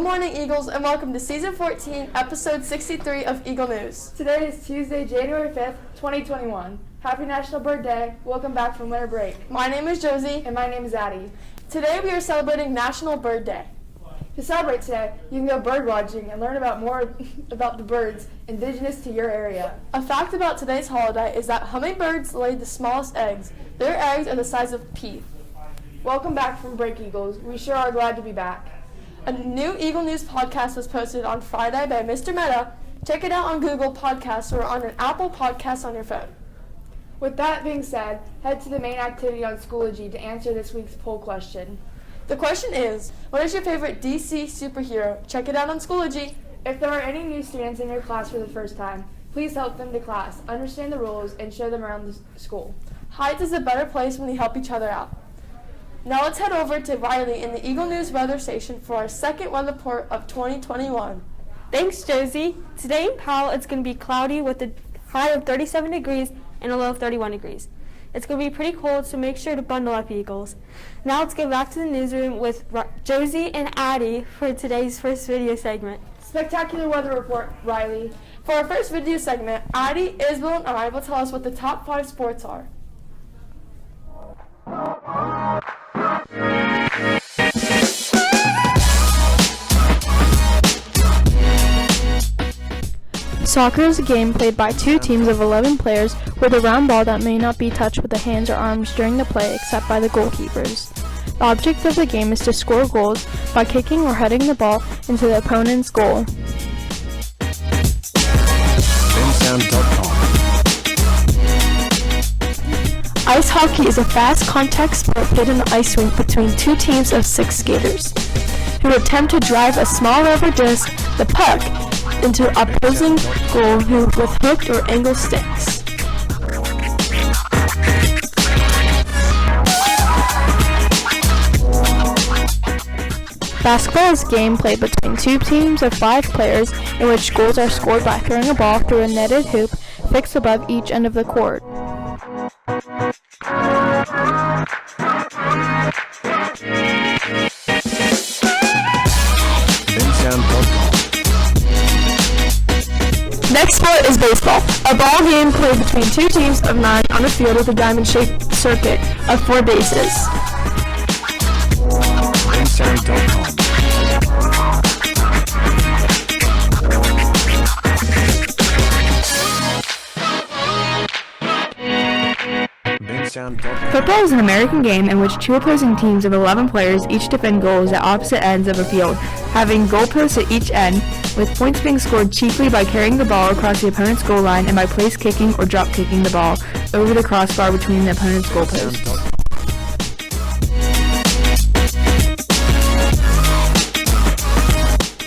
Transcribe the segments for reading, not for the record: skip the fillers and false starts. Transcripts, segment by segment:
morning, Eagles, and welcome to Season 14, Episode 63 of Eagle News. Today is Tuesday, January 5th, 2021. Happy National Bird Day. Welcome back from winter break. My name is Josie. And my name is Addi. Today we are celebrating National Bird Day. To celebrate today, you can go bird watching and learn about more about the birds indigenous to your area. A fact about today's holiday is that hummingbirds lay the smallest eggs. Their eggs are the size of peas. Welcome back from break, Eagles. We sure are glad to be back. A new Eagle News podcast was posted on Friday by Mr. Meta. Check it out on Google Podcasts or on an Apple Podcast on your phone. With that being said, head to the main activity on Schoology to answer this week's poll question. The question is, what is your favorite DC superhero? Check it out on Schoology. If there are any new students in your class for the first time, please help them to class, understand the rules, and show them around the school. Heights is a better place when we help each other out. Now let's head over to Riley in the Eagle News weather station for our second weather report of 2021. Thanks, Josie. Today in Powell, it's going to be cloudy with a high of 37 degrees and a low of 31 degrees. It's going to be pretty cold, so make sure to bundle up, Eagles. Now let's get back to the newsroom with Josie and Addi for today's first video segment. Spectacular weather report, Riley. For our first video segment, Addi, Isabel, and I will tell us what the top 5 sports are. Soccer is a game played by two teams of 11 players with a round ball that may not be touched with the hands or arms during the play except by the goalkeepers. The object of the game is to score goals by kicking or heading the ball into the opponent's goal. Ice hockey is a fast contact sport played in the ice rink between two teams of 6 skaters who attempt to drive a small rubber disc, the puck, into opposing goal with hooked or angled sticks. Basketball is a game played between two teams of 5 players in which goals are scored by throwing a ball through a netted hoop fixed above each end of the court. Next sport is baseball, a ball game played between two teams of 9 on a field with a diamond-shaped circuit of 4 bases. Football is an American game in which 2 opposing teams of 11 players each defend goals at opposite ends of a field, having goalposts at each end, with points being scored chiefly by carrying the ball across the opponent's goal line and by place kicking or drop kicking the ball over the crossbar between the opponent's goalposts.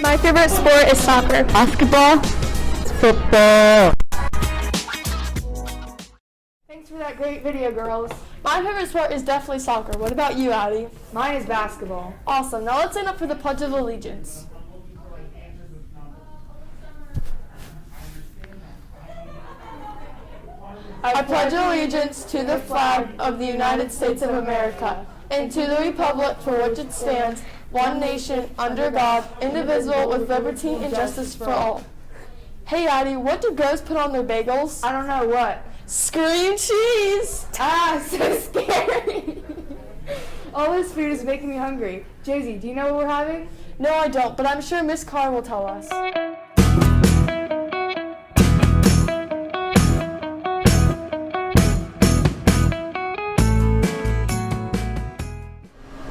My favorite sport is soccer. Basketball. Football. Thanks for that great video, girls. My favorite sport is definitely soccer. What about you, Addi? Mine is basketball. Awesome. Now let's stand up for the Pledge of Allegiance. I pledge allegiance to the flag of the United States of America and to the republic for which it stands, one nation, under God, indivisible, with liberty and justice for all. Hey, Addi, what do ghosts put on their bagels? I don't know what. Scream cheese! Ah, so scary. All this food is making me hungry. Josie, do you know what we're having? No, I don't, but I'm sure Miss Carr will tell us.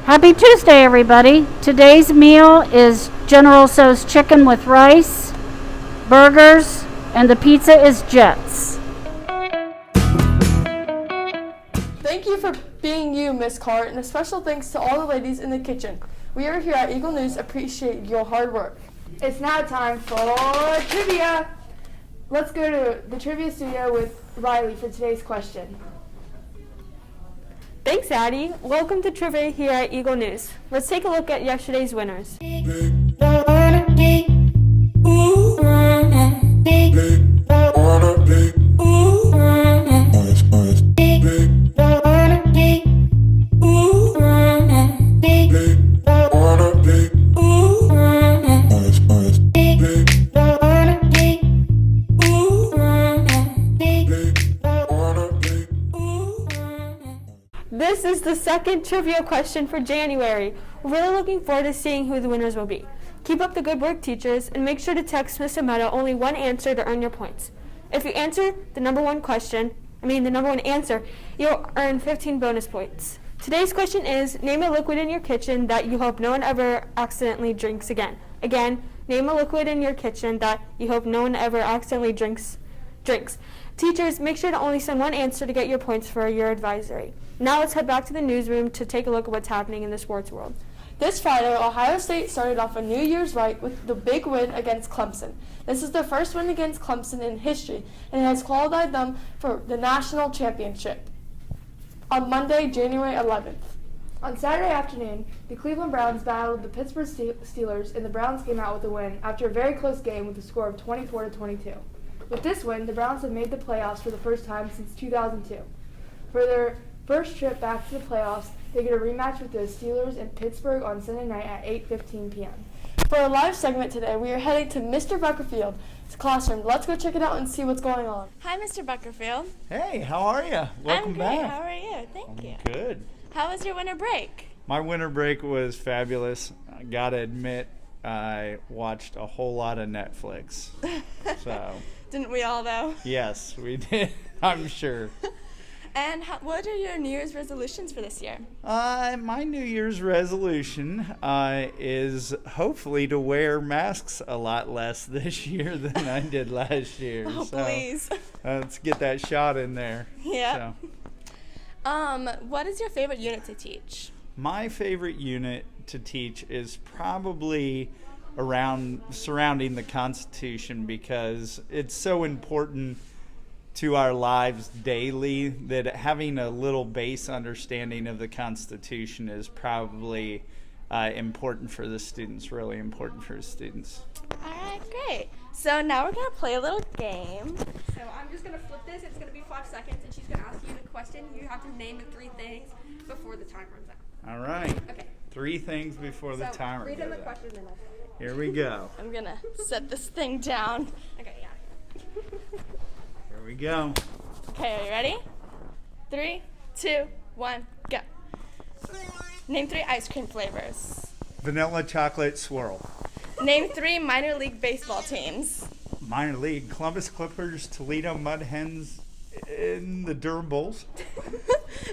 Happy Tuesday, everybody. Today's meal is General Tso's chicken with rice, burgers, and the pizza is Jets. Thank you for being you, Miss Carr, and a special thanks to all the ladies in the kitchen. We are here at Eagle News appreciate your hard work. It's now time for trivia. Let's go to the trivia studio with Riley for today's question. Thanks, Addi. Welcome to Trivia here at Eagle News. Let's take a look at yesterday's winners. is the second trivia question for January. We're really looking forward to seeing who the winners will be. Keep up the good work, teachers, and make sure to text Miss Ametta only one answer to earn your points. If you answer the number one answer, you'll earn 15 bonus points. Today's question is, name a liquid in your kitchen that you hope no one ever accidentally drinks again. Again, name a liquid in your kitchen that you hope no one ever accidentally drinks. Teachers, make sure to only send one answer to get your points for your advisory. Now let's head back to the newsroom to take a look at what's happening in the sports world. This Friday, Ohio State started off a New Year's right with the big win against Clemson. This is their first win against Clemson in history, and it has qualified them for the national championship on Monday, January 11th. On Saturday afternoon, the Cleveland Browns battled the Pittsburgh Steelers, and the Browns came out with a win after a very close game with a score of 24-22. With this win, the Browns have made the playoffs for the first time since 2002. For their first trip back to the playoffs, they get a rematch with the Steelers in Pittsburgh on Sunday night at 8:15 p.m. For our live segment today, we are heading to Mr. Buckerfield's classroom. Let's go check it out and see what's going on. Hi, Mr. Buckerfield. Hey, how are you? Welcome I'm great. back. How are you? Thank you. Good. How was your winter break? My winter break was fabulous. I gotta admit, I watched a whole lot of Netflix. So, Didn't we all, though? yes, we did. I'm sure. And what are your New Year's resolutions for this year? My New Year's resolution is hopefully to wear masks a lot less this year than I did last year. Oh, so, please. let's get that shot in there. Yeah. So. What is your favorite unit to teach? My favorite unit to teach is probably surrounding the Constitution, because it's so important to our lives daily that having a little base understanding of the Constitution is probably important for the students, really important for the students. All right, great. So now we're going to play a little game. So I'm just going to flip this. It's going to be 5 seconds, and she's going to ask you the question. You have to name the 3 things before the time runs out. All right. Okay. 3 things before the timer read in the goes out. question, then I'll start. Here we go. I'm going to set this thing down. Okay, yeah. Here we go. Okay, are you ready? 3, 2, 1, go. Name 3 ice cream flavors. Vanilla chocolate swirl. Name 3 minor league baseball teams. Minor league, Columbus Clippers, Toledo Mud Hens, and the Durham Bulls.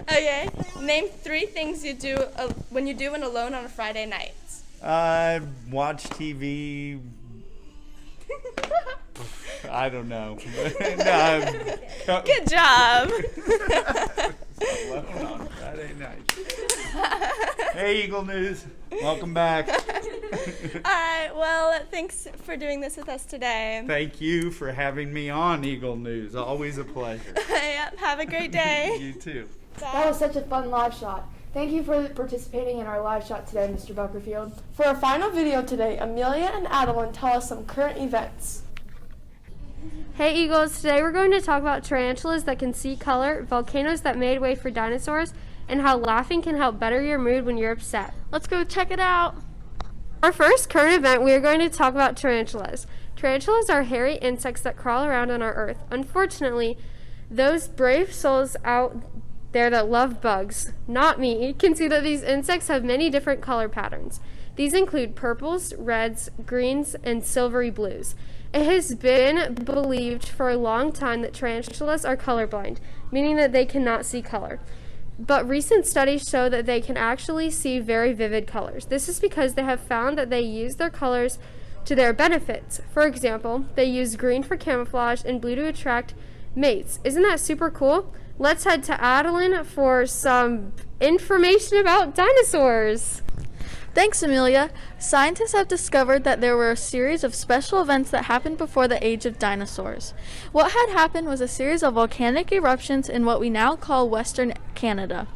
Okay. Name 3 things you do when you do an alone on a Friday night. Watch TV. I don't know. Good job. Alone on Friday night. Hey, Eagle News. Welcome back. All right. Well, thanks for doing this with us today. Thank you for having me on Eagle News. Always a pleasure. Yep, have a great day. You too. That was such a fun live shot. Thank you for participating in our live shot today, Mr. Buckerfield. For our final video today, Amelia and Adeline tell us some current events. Hey Eagles, today we're going to talk about tarantulas that can see color, volcanoes that made way for dinosaurs, and how laughing can help better your mood when you're upset. Let's go check it out. Our first current event, we are going to talk about tarantulas. Tarantulas are hairy insects that crawl around on our earth. Unfortunately, those brave souls out there that love bugs, not me, can see that these insects have many different color patterns. These include purples, reds, greens, and silvery blues. It has been believed for a long time that tarantulas are colorblind, meaning that they cannot see color. But recent studies show that they can actually see very vivid colors. This is because they have found that they use their colors to their benefits. For example, they use green for camouflage and blue to attract mates. Isn't that super cool? Let's head to Adeline for some information about dinosaurs. Thanks, Amelia. Scientists have discovered that there were a series of special events that happened before the age of dinosaurs. What had happened was a series of volcanic eruptions in what we now call Western Canada.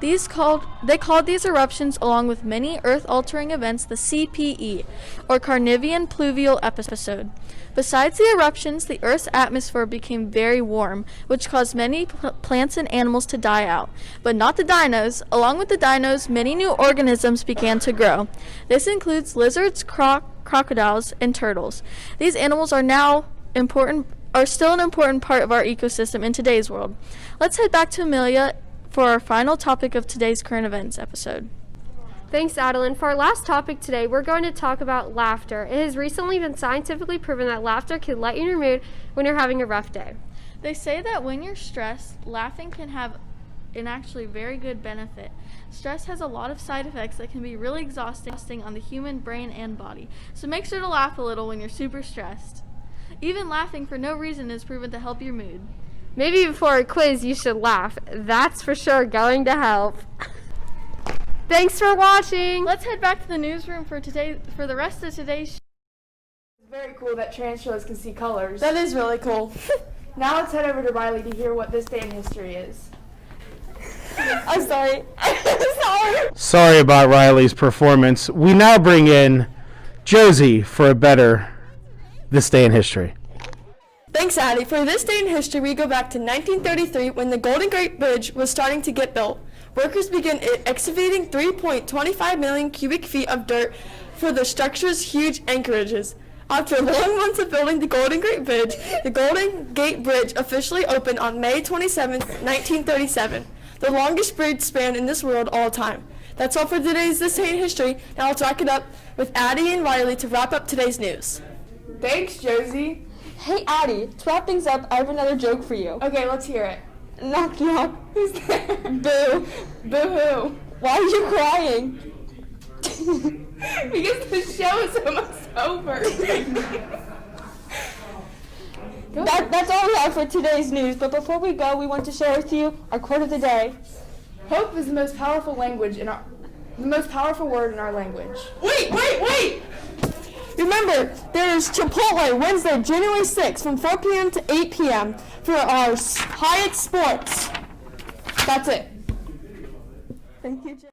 They called these eruptions, along with many Earth-altering events, the CPE, or Carnivean Pluvial Episode. Besides the eruptions, the Earth's atmosphere became very warm, which caused many plants and animals to die out. But not the dinos. Along with the dinos, many new organisms began to grow. This includes lizards, crocodiles, and turtles. These animals are still an important part of our ecosystem in today's world. Let's head back to Amelia for our final topic of today's current events episode. Thanks, Adeline. For our last topic today, we're going to talk about laughter. It has recently been scientifically proven that laughter can lighten your mood when you're having a rough day. They say that when you're stressed, laughing can have an actually very good benefit. Stress has a lot of side effects that can be really exhausting on the human brain and body. So make sure to laugh a little when you're super stressed. Even laughing for no reason is proven to help your mood. Maybe before a quiz, you should laugh. That's for sure going to help. Thanks for watching. Let's head back to the newsroom for the rest of today's show. It's very cool that tarantulas can see colors. That is really cool. Now let's head over to Riley to hear what this day in history is. I'm sorry. Sorry about Riley's performance. We now bring in Josie for a better This Day in History. Thanks, Addi. For this day in history, we go back to 1933 when the Golden Gate Bridge was starting to get built. Workers began excavating 3.25 million cubic feet of dirt for the structure's huge anchorages. After long months of building the Golden Gate Bridge, the Golden Gate Bridge officially opened on May 27, 1937, the longest bridge span in this world all time. That's all for today's This Day in History. Now let's rack it up with Addi and Riley to wrap up today's news. Thanks, Josie. Hey, Addi, to wrap things up, I have another joke for you. Okay, let's hear it. Knock, knock. Who's there? Boo. Boo-hoo. Why are you crying? Because the show is almost over. That's all we have for today's news, but before we go, we want to share with you our quote of the day. Hope is the most powerful word in our language. Wait! Remember, there's Chipotle Wednesday, January 6th from 4 p.m. to 8 p.m. for our Hyatt Sports. That's it. Thank you, Jim.